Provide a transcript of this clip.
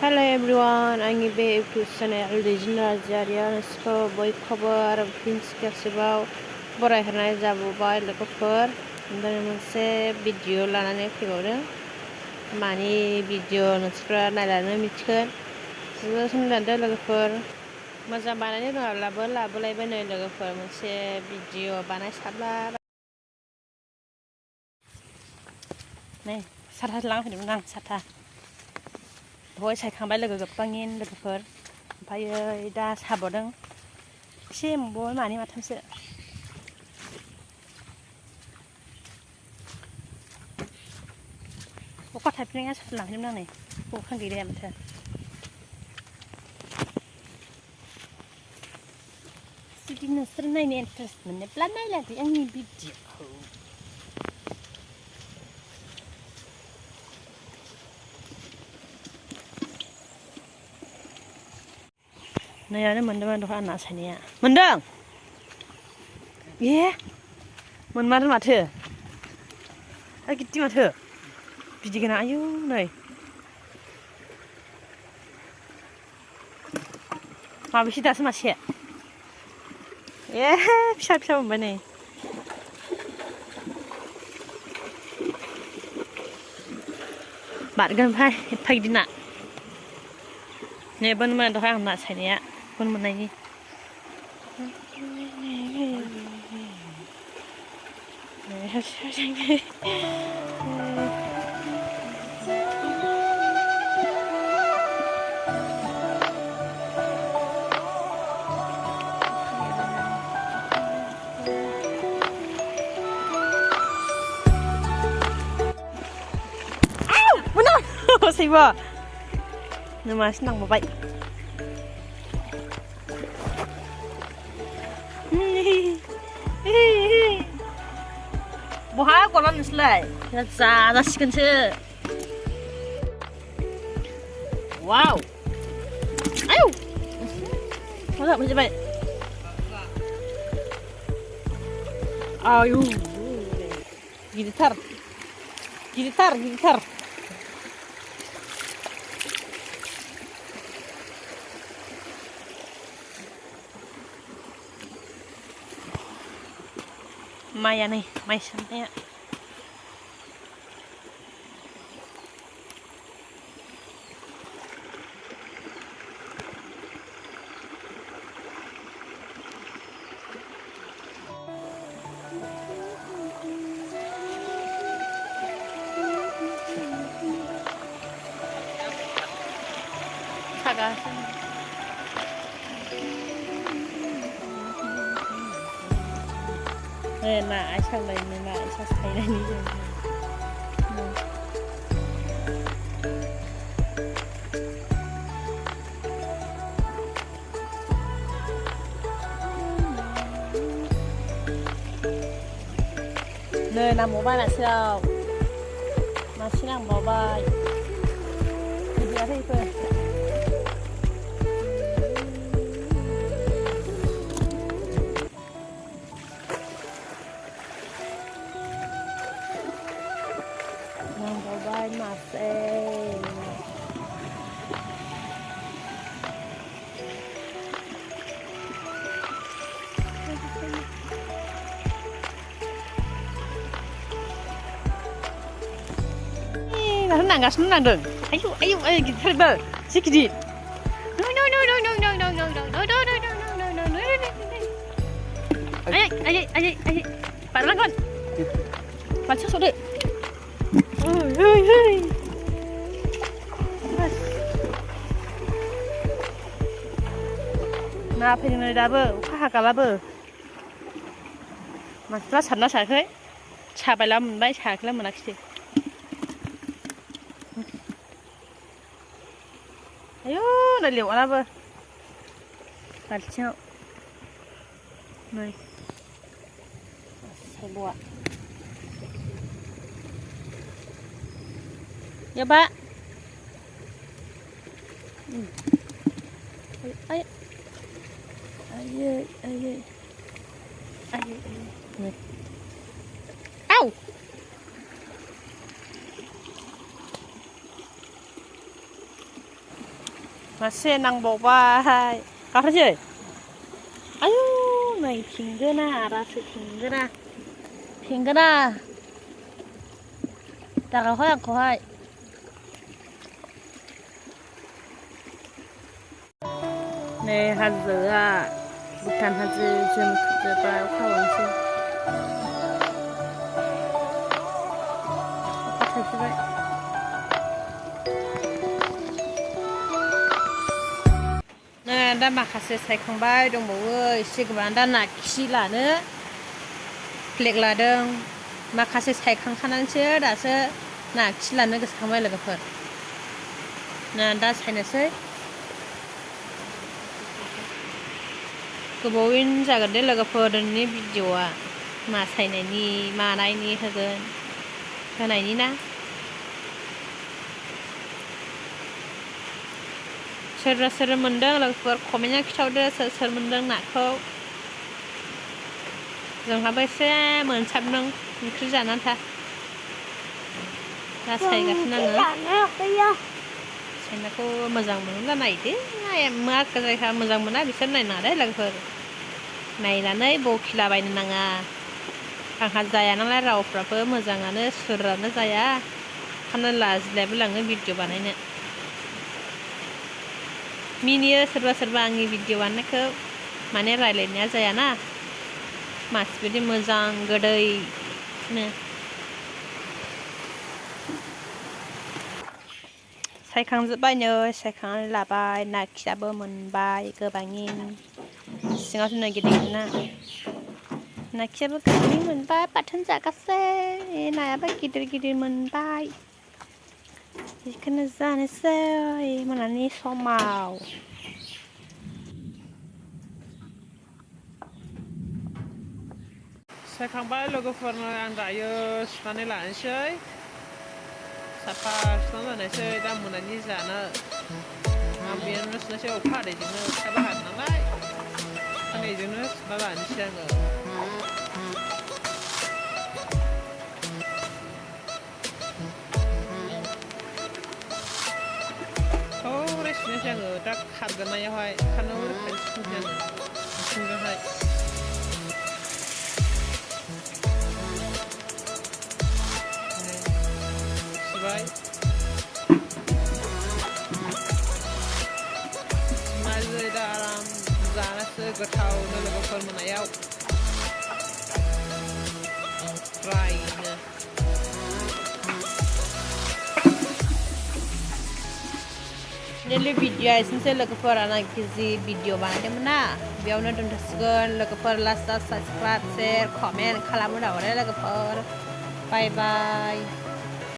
Hello everyone, आंनि बे YouTube channel दैजिन नार्जारिखौ बयखौबो आरो फिन खेबसेबाव बरायहरनाय जाबावबाय लोगोफोर। दिनै मोनसे भिडिअ लानानै फैबावदों। मानि भिडिअ नोंसोरहा नायनानै मिथिगोन। जोबोद सुन्दर लोगोफोर। मोजां बानायनो रोङाब्लाबो लाबोलायबाय नै लोगोफोर मोनसे भिडिअ बानायसाबला। नै साथा लांफैदोंमोन आं साथा। दहाय सायखांबाय गोबांनि लोगोफोर। ओमफ्रायो दा साबावदों एसे मोनबावबाय मानै माथामसो। अखा थाइफ्रिनाया साथा लांफैदोंमोन आं नै अखा गैलाया माथो। जुदि नोंसोर नायनो इन्टारेस्ट मोनोब्ला नायलांदो आंनि भिडिअखौ। नैयानो मोनदोंमोन दहाय आंना सायनाया। मोनदों? ए मोनमारो माथो। गिदि माथो बिदि गोनां। आयौ नै माबेसे दासो मासे। ए फिसा फिसा मोनबाय नै। बारगोन ओमफ्राय एफा गिदिर ना। नेबोनमोन दहाय आं ना सायनाया बन मोननायनि। सैबो नोमासो नांबावबाय। बहा गला नोंसोरलाय जाजासिगोनसो। वाव आयौ मोजां मोनजोबबाय। आयौ गिदिरथार गिदिरथार गिदिरथार। माइया नै माइ सोमनाया। सागासिनो ना आइसांलायनो ना आइसा सायनायनि जों नै नांबावबाय मासे नांबावबाय गिदिराखै बेफोर। नांबावबाय मासे। माथो नांगासिनो नांदों। आयौ आयौ आयौ गिदिरथारबो जि गिदिर। आयै आयै आयै आयै बारलांगोन बालथिं सौदो। ना फैदों दाबो अखा हागाबाबो। मानसिफ्रा सारना साराखै साबायला मोनबाय सायाखैला मोनाखिसै। आयौ नै लेवाराबो बालथिङाव नै सायबआ याबा आयै आयै आयै आयै नै आव मासे नांबावबाय गाखोसै आयु नै फिंगोना रासो फिंगोना दागावहाय आंखौहाय नै हाजोआ भुटान हाजो जों खोजोबबाय अखा बांसै अखा थाइफ्रिबाय नै दा माखासे सायखांबाय दंबावो एसे गोबां दा ना खि लानो फ्लेग लादों माखासे सायखांखानानैसो दासो ना खि लानो गोसोखांबाय लोगोफोर ना दा सायनोसै गोबावैनो जागोन दे लोगोफोरनि भिडिअआ मा सायनायनि मानायनि होनायनि ना सोर मोन्दों लोगोफोर कमेन्टआव खिथाहरदो सोर मोन्दों नाखौ जोंहाबो एसे मोनसाबदों ओंख्रि जानो आन्था दा सायगासिनो आङो सायनायखौ मोजां मोनोब्ला नायदो मा जायगा मोजां मोना बिसोर नायनाङा दे लोगोफोर नायनानै बखिलाबायनो नाङा आंहा जाया नालाय रावफ्राबो मोजाङानो सुरानो जाया ओंखायनो लाजिलायबो लाङो भिडिअ बानायनो मिनियो सोरबा आंनि भिडिअ बानायनायखौ माने रायलायनाया जायाना मानसिबायदि मोजां गोदैनो सायखांजोब्बायनो सायखांनानै लाबाय ना खियाबो मोनबाय गोबाङैनो सिङावसो नै गिदिर ना खियाबो गोबाङै मोनबाय बाथोन जागासै नायाबो गिदिर मोनबाय बेखौनो जानोसै मोनानि समाव सायखांबाय लोगोफोरनो आं दायो सुनानै लानोसै साफा सुनानै लानोसै दा मोनानि जानो आं बेयावनो सुनोसै अखा हादैजोंनो अखायाबो हादों नालाय बेजोंनो सुना लानोसै आङो हरै सुनोसै आङो दा खारगोनायावहाय खारनायाव सुनोसै आङो सिंजोंहाय सुबाय माजै दा आराम जानोसै गोथावनो लोगोफोर मोनायाव फ्रायनो डेलि भिडिअ एसेनोसै लोगोफोर आं जि भिडिअ बानायदोंमोन ना बेयावनो दोनथ'सिगोन लोगोफोर लास्टआव साबसक्राइब शेयार कमेन्ट खालामनो दावराय लोगोफोर बाय बाय